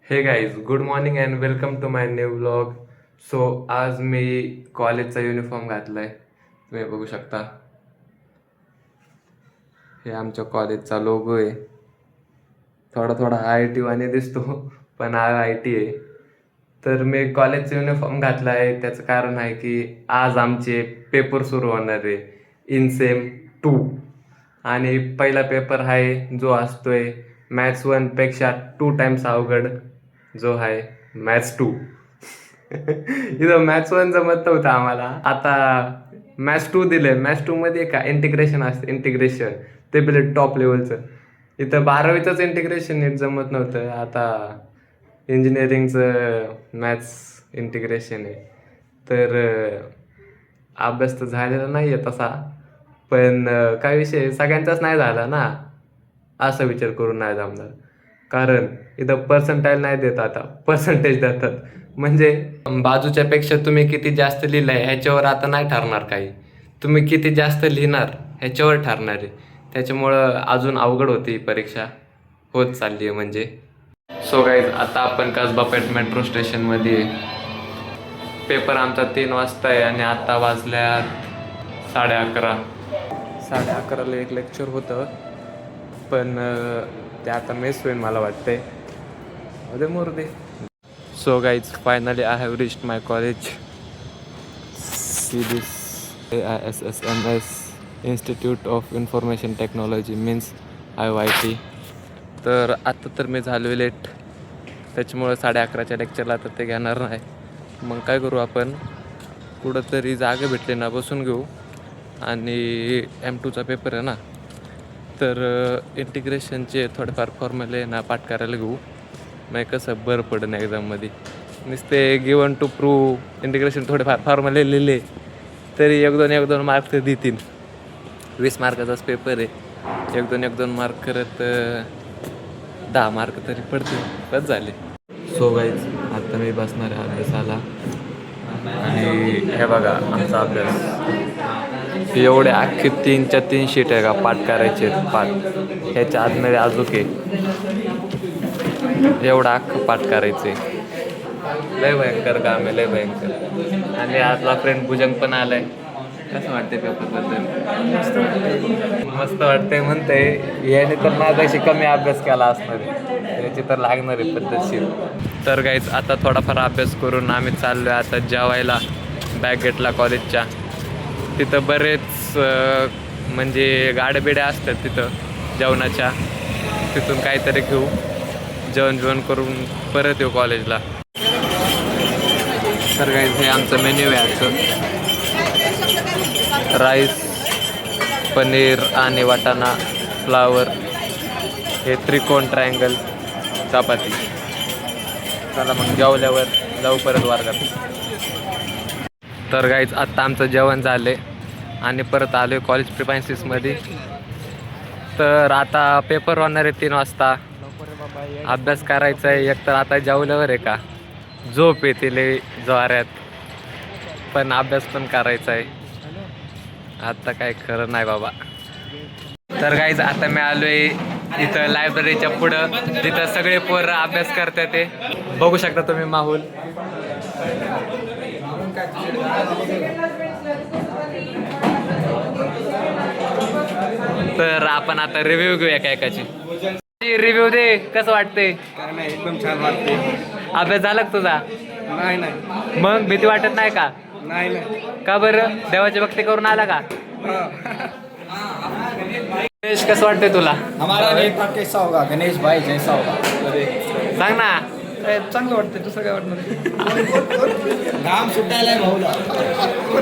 हे guys, good morning and welcome to my new vlog. So आज मी कॉलेजचा युनिफॉर्म घातलाय, तुम्ही बघू शकता. हे आमच्या कॉलेजचा लोगो आहे. थोडा थोडा IIT वाणी दिसतो, पण IIT आहे. तर मी कॉलेजचा युनिफॉर्म घातला आहे, त्याचं कारण आहे की आज आमचे पेपर सुरू होणार आहे इन सेम 2. आणि पहिला पेपर आहे जो असतोय मॅथ्स 1 पेक्षा 2 टाइम्स अवघड, जो आहे मॅथ्स 2. इथं मॅथ्स 1 जमत नव्हतं आम्हाला, आता मॅथ्स 2 दिले. मॅथ्स 2 मध्ये का इंटिग्रेशन असतं, इंटिग्रेशन ते पहिले टॉप लेवलचं. इथं 12वीचंच इंटिग्रेशन नीट जमत नव्हतं, आता इंजिनिअरिंगचं मॅथ्स इंटिग्रेशन आहे. तर अभ्यास तर झालेला नाही आहे तसा, पण काय विषय सगळ्यांचाच नाही झाला ना, असा विचार करून नाही जमणार. कारण इथं पर्सेंटाईल नाही देत, आता पर्सेंटेज देतात. म्हणजे बाजूच्या पेक्षा तुम्ही किती जास्त लिहिलंय ह्याच्यावर आता नाही ठरणार काही, तुम्ही किती जास्त लिहिणार ह्याच्यावर ठरणार आहे. त्याच्यामुळं अजून अवघड होती परीक्षा, होत चालली आहे म्हणजे. सो गाईज, आता आपण कसबा पेठ मेट्रो स्टेशनमध्ये आहे. पेपर आमचा 3 वाजता आहे आणि आता वाजल्यात 11:30. 11:30ला एक लेक्चर होतं, पण ते आता मिस होईल मला वाटतंय. अरे मोरदे. So guys, finally I have reached my college. See this AISSMS institute of information technology means IIT. तर आत्ता तर मी झालो लेट, त्याच्यामुळं 11:30च्या लेक्चरला तर ते घेणार नाही. मग काय करू, आपण कुठंतरी जागा भेटली ना बसून घेऊ. आणि M2चा पेपर आहे ना, तर इंटिग्रेशनचे थोडेफार फॉर्म्युले आहे ना पाठ करायला घेऊ. मग कसं बरं पडेल एक्झाममध्ये. नुसते गिवन टू प्रूव्ह इंटिग्रेशन थोडेफार फॉर्म्युले लिहिले तरी 1-2 मार्क तर देतील. 20 मार्काचाच पेपर आहे, 1-2 मार्क करत 10 मार्क तरी पडतील, बस झाले. सो गाईज, आता मी बसणार आहे अभ्यासाला. आणि हे बघा आमचा अभ्यास, एवढे अख्खे 3च्या 3 शीट आहे का पाठ करायचे आहेत. पाठ ह्याच्या आतमध्ये अजूक आहे, एवढं अख्खं पाठ करायचं आहे. लय भयंकर काम आहे, लय भयंकर. आणि आपला फ्रेंड भुजंग पण आलाय. कसं वाटते पेपरबद्दल? मस्त वाटतंय म्हणते. याने तर माझ्याशी कमी अभ्यास केला असणार आहे, याची तर लागणार आहे पद्धतशीर. तर गाईज, आता थोडाफार अभ्यास करून आम्ही चाललो आहे आता जेवायला बॅक गेटला कॉलेजच्या. तिथं बरेच म्हणजे गाड्या असतात तिथं जेवणाच्या, तिथून काहीतरी घेऊ, जेवण करून परत येऊ कॉलेजला. तर गाईज, हे आमचं मेन्यू आहे आजचं. राईस, पनीर आणि वाटाणा, फ्लावर, हे त्रिकोण ट्रायंगल, चपाती. चला मग जेवल्यावर जाऊ परत वर्गात. तर गाईज, आत्ता आमचं जेवण झाले आणि परत आलो आहे कॉलेज प्रिपायन्सिसमध्ये. तर आता पेपर होणार आहे 3 वाजता. अभ्यास करायचा आहे. एक तर आता जेवल्यावर आहे का झोप येते लय जोरात, पण अभ्यास पण करायचा आहे. आता काय खरं नाही बाबा. तर गाईज, आता मी आलो आहे इथं लायब्ररीच्या पुढं, जिथं सगळे पोरं अभ्यास करतात. ते बघू शकता तुम्ही माहोल. तर आपण आता रिव्ह्यू घेऊया एकाची. रिव्ह्यू दे, कसं वाटते? काय नाही, एकदम छान वाटते. अभ्यास झाला का तुझा? नाही. मग भीती वाटत नाही का? नाही. का बरं? देवाची भक्ती करून आला का? गणेश, कसं वाटतंय तुला? हमारा नेता कैसा होगा? गणेश भाई जैसा होगा. सांग ना. चांगलं वाटतंय, दुसरं काय वाटणार? घाम सुटायला भाऊला.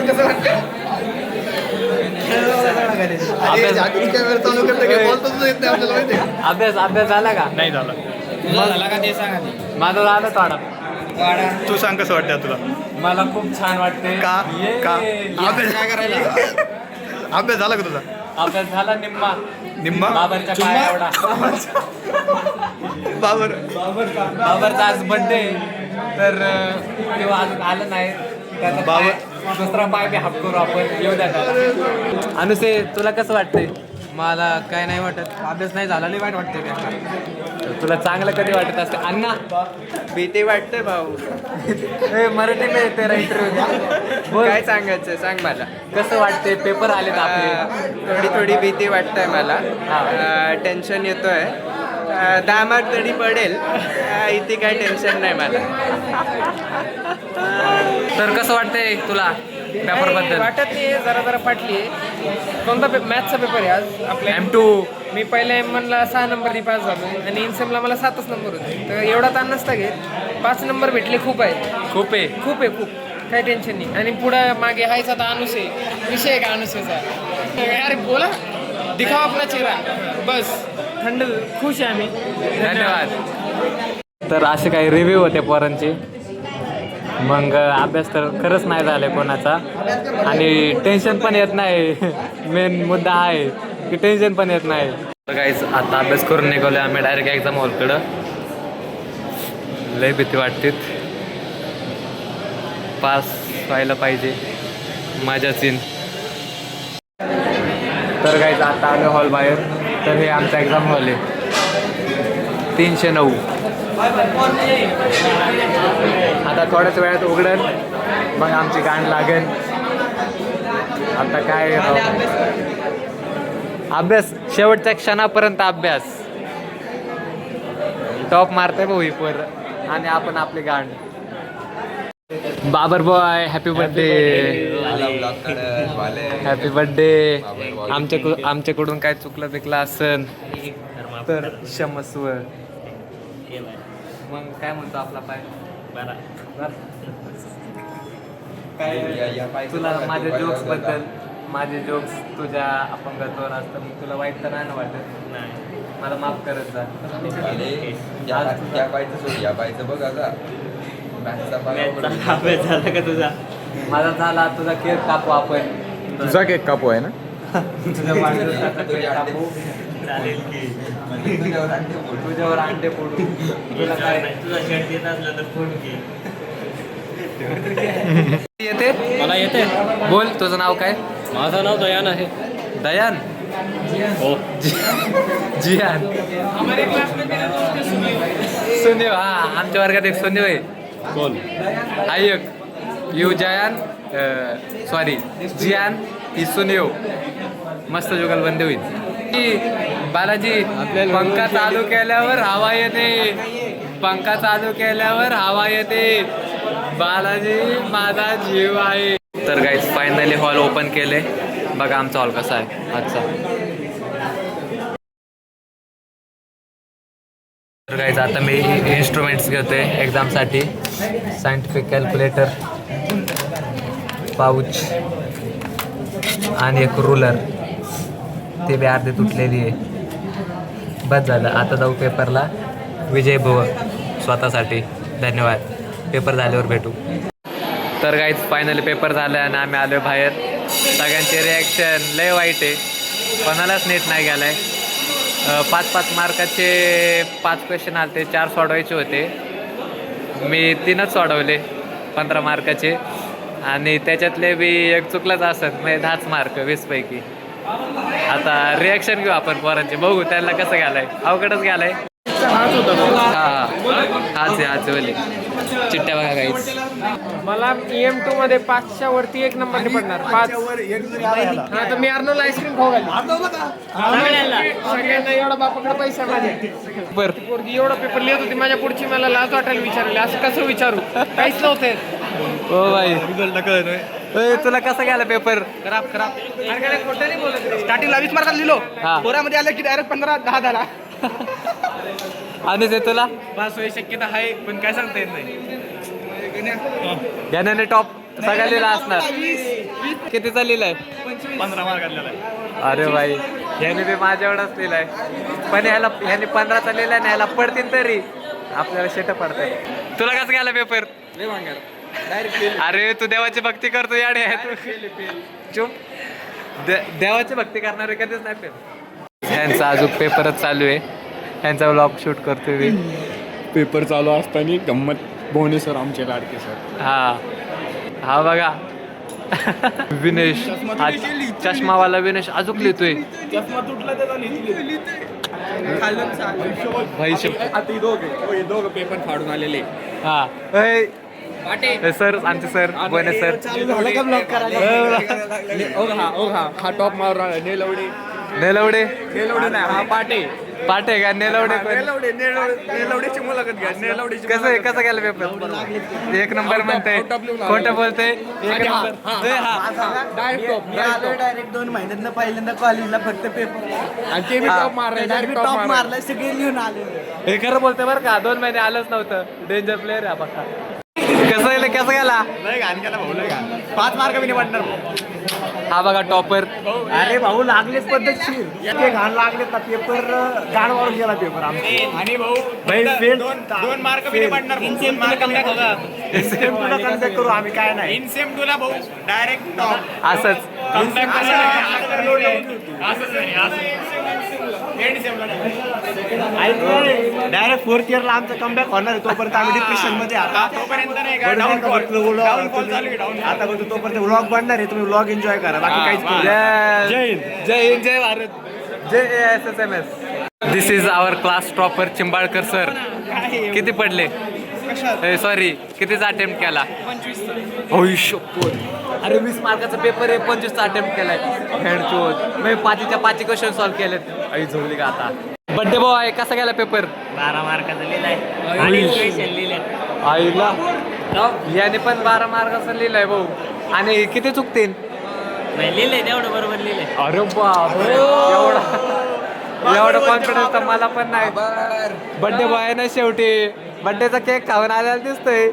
कसं वाटतं? अभ्यास झाला का? नाही झालं. झाला का ते सांगा. माझं झालं थोडा. तू सांग कसं वाटतं तुला? मला खूप छान वाटते. का अभ्यास काय करायला? अभ्यास झाला का तुझा? अभ्यास झाला निम्मा. बाबरच्या पाया एवढा. बाबरचा आज बर्थडे, तर तेव्हा अजून आलं नाही. त्याचा दुसरा पाय बी हाप करू आपण, येऊ द्या त्याला. अनुसे, तुला कसं वाटतंय? मला काय नाही वाटत, अभ्यास नाही झाला, लई वाईट वाटते. तुला चांगलं कधी वाटत असते अण्णा? भीती वाटते भाऊ. मराठी में तेरा इंटरव्ह्यू काय सांगायचं सांग मला. कसं वाटते? पेपर आलेत आपले. थोडी थोडी भीती वाटतंय मला. टेन्शन येतोय. 10 मार्क तरी पडेल. इथे काय टेन्शन नाही मला. तर कसं वाटतंय तुला पेपर बद्दल? वाटत नाही, जरा फाटली आहे. कोणता मॅथ्सचा पेपर आहे आज आपल्या? M2. मी पहिल्या M1ला 6 नंबरनी पास झालो आणि इन्सेमला मला 7च नंबर होते. तर एवढा ताण नसता घेत. 5 नंबर भेटले खूप आहे. खूप आहे. खूप काही टेन्शन नाही. आणि पुढं मागे हायच आता अनुस आहे. विषय आहे का अनुसेचा? अरे बोला, दिखावा आपला चेहरा. बस थंड खुश आहे आम्ही. धन्यवाद. तर असे काही रिव्ह्यू होते पोरांचे. मग अभ्यास तर खरंच नाही झालं कोणाचा आणि टेन्शन पण येत नाही. मेन मुद्दा आहे की टेन्शन पण येत नाही. तर काहीच आता अभ्यास करून निघालो आम्ही डायरेक्ट एक्झाम हॉलकडं. लय भीती वाटते. पास व्हायला पाहिजे, मजाच येईन. तर काहीच आता आलो हॉल बाहेर. तर हे आमचा एक्झाम हॉल आहे 309. आता थोड्याच वेळात उघडेल, मग आमची गाण लागेल. आता काय अभ्यास शेवटच्या क्षणापर्यंत अभ्यास. टॉप मारते भाऊ पर आणि आपण आपली गाण. Babar boy happy birthday. Happy birthday. आमच्याकडून काय चुकलं बिकलं असन तर क्षमस्व. मग काय म्हणतो आपला पाय? काय तुला माझ्या जोक्स बद्दल, माझे जोक्स तुझ्या अपंगातवर असतं, मग तुला वाईट तर नाही ना वाटत? मला माफ करत जा. बघ आता माझा झाला, तुझा केक कापू आपण. तुझा केक कापू आहे ना? तुझ्या वाढदिवसाचा केक कापू. तुझ्यावर अंडे फोडू. तुला काय येते? मला येते. बोल, तुझं नाव काय? माझं नाव दयान आहे. दयान? हो. जियान. सुनीव. हा, आमच्या वर्गात एक सुनीव आहे. कोण? एक यू जयान, सॉरी जियान, ही सुनीव. मस्त जुगलबंदी होईल. बालाजी, पंखा चालू केल्यावर हवा येते. पंखा चालू केल्यावर हवा येते. बालाजी माझा जीव आहे. तर गाईज फायनली हॉल ओपन केले. बघा आमचा हॉल कसा आहे आजचा. तर गाईज आता मी इन्स्ट्रुमेंट्स घेतोय एक्झामसाठी. सायंटिफिक कॅल्क्युलेटर, पाऊच आणि एक रुलर. ते बी अर्धी तुटलेली आहे. बस झालं, आता जाऊ पेपरला. विजय भव स्वतःसाठी. धन्यवाद. पेपर झाल्यावर भेटू. तर काहीच फायनली पेपर झालं आणि आम्ही आलो बाहेर. सगळ्यांचे रिॲक्शन लय वाईट आहे. कोणालाच नीट नाही गेला आहे. 5-5 मार्काचे 5 क्वेश्चन आले ते 4 सोडवायचे होते. मी 3च सोडवले 15 मार्काचे आणि त्याच्यातले बी एक चुकलंच असत. म्हणजे 10च मार्क 20 पैकी. आता रिॲक्शन घेऊ आपण पोरांचे, बघू त्यांना कसं गेलाय. अवघडच गेलाय. हाच वले चिट्ट्या बघा काहीच. मला EM2 मध्ये 5च्या वरती 1 नंबरने पडणार. 5. हा, तर मी अर्नवला आईस्क्रीम खाऊ घाली. सगळ्यांना एवढा बापाकडे पैसा माझे. पोरगी एवढा पेपर लिहित होती माझ्या पुढची. मला लाज वाटायला विचारले. असं कसं विचारू? काहीच नव्हते. हो भाई, तुला कसा गेला पेपर? खराब. खोटं नाही बोलत. स्टार्टिंगला 20 मार्कात लिहिलो. हा. पोरामध्ये आलं की डायरेक्ट 15-10 झाला. आणि ते तुला पास होईल शक्यता आहे, पण काय सांगता येत नाही. ज्ञानाने टॉप सगळ्या लिहिला असणार. कितीचा लिहिलाय? 15 मार्कात लिहिलाय. अरे भाई, ह्याने बी माझ्या एवढाच लिहिलाय. पण ह्याने 15चा लिहिलाय ना, ह्याला पडतील तरी आपल्याला शेट पडतंय. तुला कसं गेला पेपर? अरे तू देवाची भक्ती करतो याडे आहे तू. चुप. देवाची भक्ती करणारे कधीच नाही पेपर. ह्यांचा अजून पेपरच चालू आहे. ह्यांचा व्लॉग शूट करतोय मी. पेपर चालू असताना गंमत. बोने सर आमचे लाडके सर. हा बघा विनेश आज चष्मावाला विनेश अजून लिहितोय चष्मा तुटला त्याचा भाई दोघं पेपर फाडून आलेले हा सर आमचे सर बोने सर हा टॉप मारून नेलवडे नेलवडे नाही हा पाटे पाटे का नेलवडे नेलवडेची मुलाखत घ्या नेलवडेची कसं गेलं पेपर एक नंबर म्हणते खोटं बोलते एक नंबर डायरेक्ट 2 महिन्यात पहिल्यांदा कॉलेजला फक्त पेपर आणि ते टॉप टॉप मारलाय सगळे लिहून आले हे खरं बोलते बरं का 2 महिने आलंच नव्हतं डेंजर प्लेअर आहे पक्का कसं गेला 5 मार्क मी पडणार हा बघा टॉपर अरे भाऊ लागलेच पद्धतशीर इतके घाण लागलेत ना पेपर घाण वाढून गेला पेपर आमचा आणि भाऊ भाई फेल 2 मार्क मी पडणार इनसेम तुला कन्सल्ट करू आम्ही काय नाही इनसेम तुला भाऊ डायरेक्ट टॉप असंच डायरेक्ट 4th इयरला आमचं कमबॅक होणार आहे तोपर्यंत आम्ही डिप्रेशन मध्ये आता तोपर्यंत नाही का डाऊनफॉल चालू आहे डाऊन आता बोलतो तोपर्यंत व्लॉग बनणार आहे तुम्ही व्लॉग एन्जॉय करा बाकी काहीच करू नका. जय हिंद जय हिंद जय भारत जय SSMS this is our class topper Chimbalkar sir किती पडले सॉरी कितीचा अटेम्प्ट केला 25 अरे 20 मार्काचा पेपर आहे 25चा अटेम्प्ट केलाय हँडचोद मी 5च्या 5 क्वेश्चन सॉल्व्ह केलेत आई झोपली का आता बड्डे बॉय कसा गेला पेपर 12 मार्काचं लिहिलंय आणि स्पेशल लिहिलंय आईला याने पण 12 मार्काचं लिहिलंय भाऊ आणि किती चुकतील लिहिलंय तेवढं बरोबर लिहिलंय अरे बापरे एवढं कॉन्फिडन्स तर मला पण नाही बड्डे बॉय आहे ना शेवटी बड्डेचा केक खाऊन आलेला दिसतोय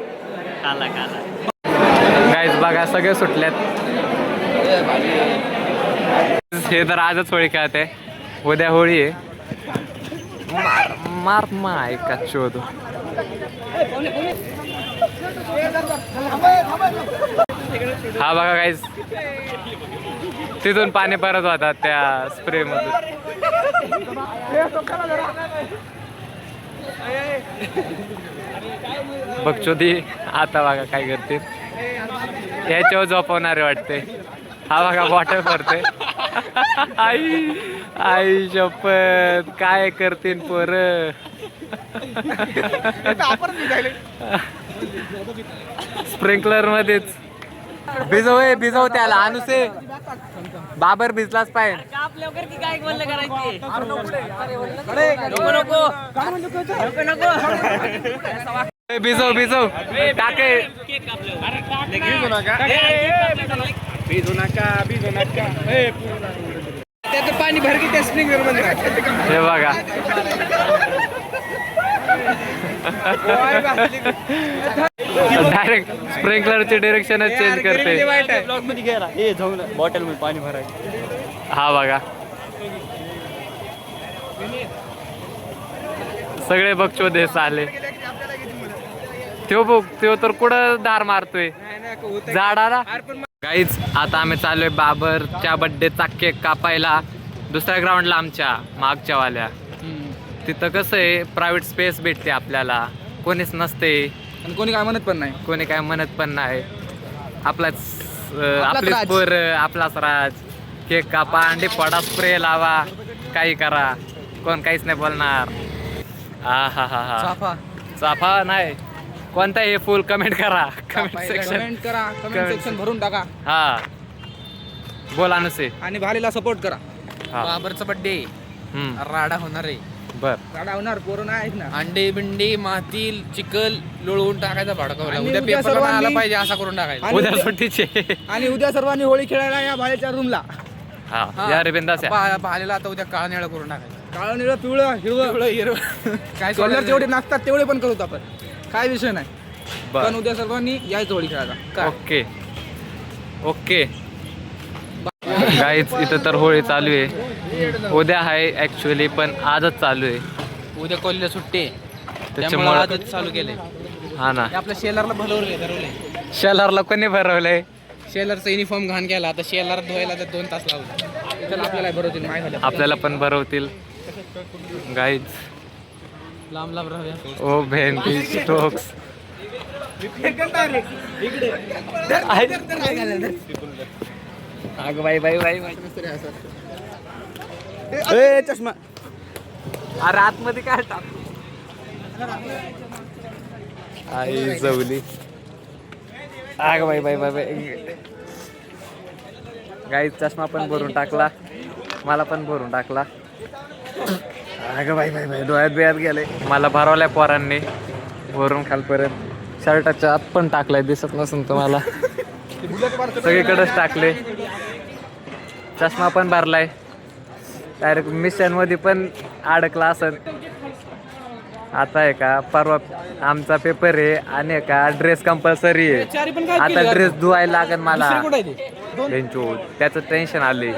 काला गाईज बघा सगळे सुटल्यात हे तर आजच होळी खेळते उद्या होळी आहे मार माय का शोध हा बघा गाईज तिथून पाणी परत होतात त्या स्प्रे मधून बघचोदी आता बघा काय करते याच्यावर झोपवणारे वाटते हा बघा बॉटल भरते आई आई शपथ काय करते पोर स्प्रिंकलर मध्येच भिजव त्याला अनुसे बाबर भिजलाच पाहिजे भिजव टाके भिजू नका त्याचं पाणी भर की त्या स्प्रिंकलर मध्ये हे बघा डायरेक्ट स्प्रिंकलरची डिरेक्शनच चेंज करते बॉटल मध्ये पाणी भरायचं हा बघा सगळे बघचोदेस आले त्यो तर कुठं धार मारतोय झाडाला गाईच आता आम्ही चाललोय बाबरच्या बड्डेचा केक कापायला दुसऱ्या ग्राउंडला आमच्या मागच्या वाल्या तिथं कसं आहे प्रायव्हेट स्पेस भेटते आपल्याला कोणीच नसते आणि कोणी काय म्हणत पण नाही आपलाच आपलीच राज. पोर आपलाच राज केक कापा अंडी फोडा स्प्रे लावा काही करा कोण काहीच नाही बोलणार हा चाफा नाही कोणता हे फुल कमेंट करा कमेंट सेक्शन भरून टाका हा बोला नसे आणि भालीला सपोर्ट करा हा. बाबरचा बर्थडे राडा होणार आहे बर राडा होणार पोरं आहेत ना अंडे बिंडे माती चिकल लोळवून टाकायचा भडकवला आणि उद्या उद्या पेपर सर्वांनी- आला पाहिजे असा करून टाकायचा आणि उद्या उद्या- सुट्टीचे आणि उद्या सर्वांनी होळी खेळायला या भाल्याच्या रूमला हा या रे बिंदास या. भालेला आता उद्या काळा निळा करून टाकायचा काळं निळं पिवळं हिरवं काय कलर जेवढे नाचतात तेवढे पण करू आपण काय विषय नाही बर पण उद्या सर्वांनी यायचं होळी खेळायला काय ओके गाईच इथं तर होळी चालू आहे उद्या आहे ऍक्च्युअली पण आजच चालू आहे उद्या कॉलेजला सुट्टी आहे. त्यामुळे त्याच्यामुळे आजच चालू केलंय हा ना हे आपल्या शेलारला भरवलंय शेलारला कोणी भरवलंय शेलारचा युनिफॉर्म घाण केला आता शेलार धुवायला तर 2 तास लागले तर आपल्याला भरवतील माय झालं आपल्याला पण भरवतील गाईज लांब राहूया ओ भेंडी स्टोक्स अगं बाई बाई बाई बाई चष्मा अरे आतमध्ये काय टाक आई जवली अगं बाई बाई बाई बाई गाई चष्मा पण भरून टाकला मला पण भरून टाकला अगं बाई बाई बाई डोळ्यात बिळ्यात गेले मला भरवल्या पोरांनी वरून खालपर्यंत शर्टाच्या आत पण टाकलाय दिसत नसून तुम्हाला सगळीकडेच टाकले चष्मा पण भरलाय डायरेक्ट मिशन मध्ये पण अडकला असन आता आहे का परवा आमचा पेपर आहे आणि आहे का ड्रेस कंपल्सरी आहे आता ड्रेस धुवायला लागेल मला बेंचो त्याचं टेन्शन आले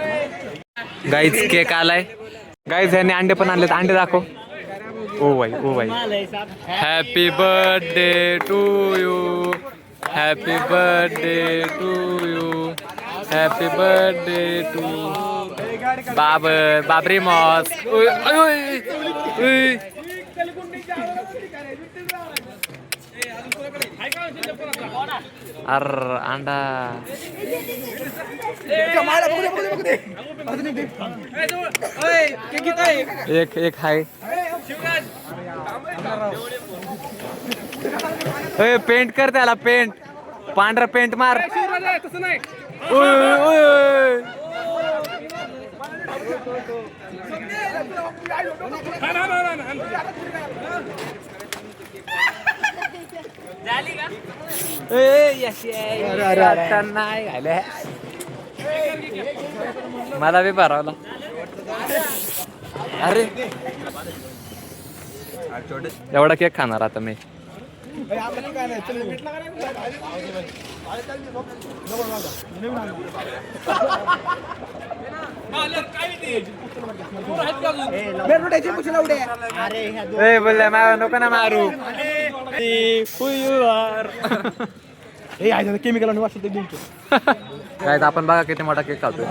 गाईच केक आलाय गाईज ह्याने अंडे पण आणलेत अंडे दाखव ओ बाई happy birthday to you happy birthday to you happy birthday to बाबरी मॉस अर अंडा एक हाय पेंट कर त्याला पेंट पांढरा पेंट मार नाही घाले मला बी भरावला अरे एवढा केक खाणार आता मी बोलले नको ना मारू केमिकल वाटत काय आपण बघा किती मोठा केक खातो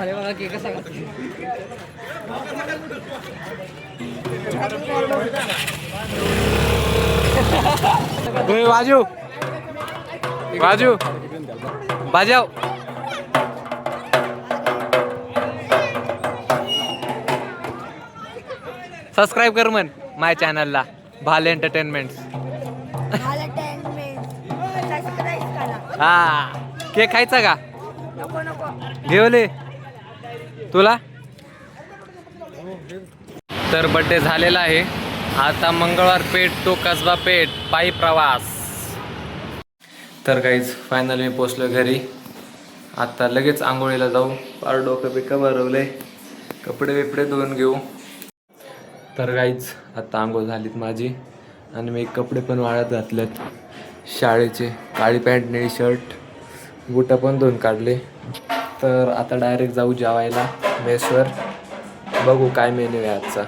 वाजू वाजू बाजाव सबस्क्राईब कर म्हण माय चॅनलला भाल एंटरटेनमेंट हा केक खायचा का घेवले तुला तर बड्डे झालेला आहे आता मंगळवार पेठ तो कसबा पेठ पायी प्रवास तर काहीच फायनली मी पोचलो घरी आता लगेच आंघोळीला जाऊ पार डोकं बिकं भरवले कपडे बिपडे धुवून घेऊ तर काहीच आता आंघोळ झालीत माझी आणि मी कपडे पण वाळत घातलेत शाळेचे काळी पॅन्ट निळी शर्ट बुटं पण धुवून काढले तर आता डायरेक्ट जाऊ जेवायला मेसवर बघू काय मेन्यू आहे आजचा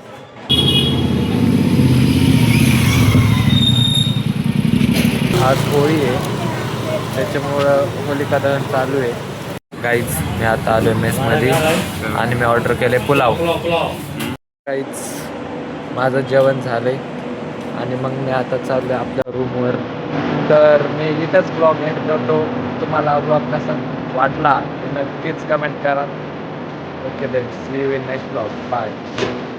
आज होळी आहे त्याच्यामुळं होलिका दहन चालू आहे काहीच मी आता आलो मेसमध्ये आणि मी ऑर्डर केले पुलाव काहीच माझं जेवण झालंय आणि मग मी आता चाललोय आपल्या रूमवर तर मी इथंच ब्लॉग एंड करतो तुम्हाला ब्लॉग कसा वाटला नक्कीच कमेंट करा okay then see you in next blog bye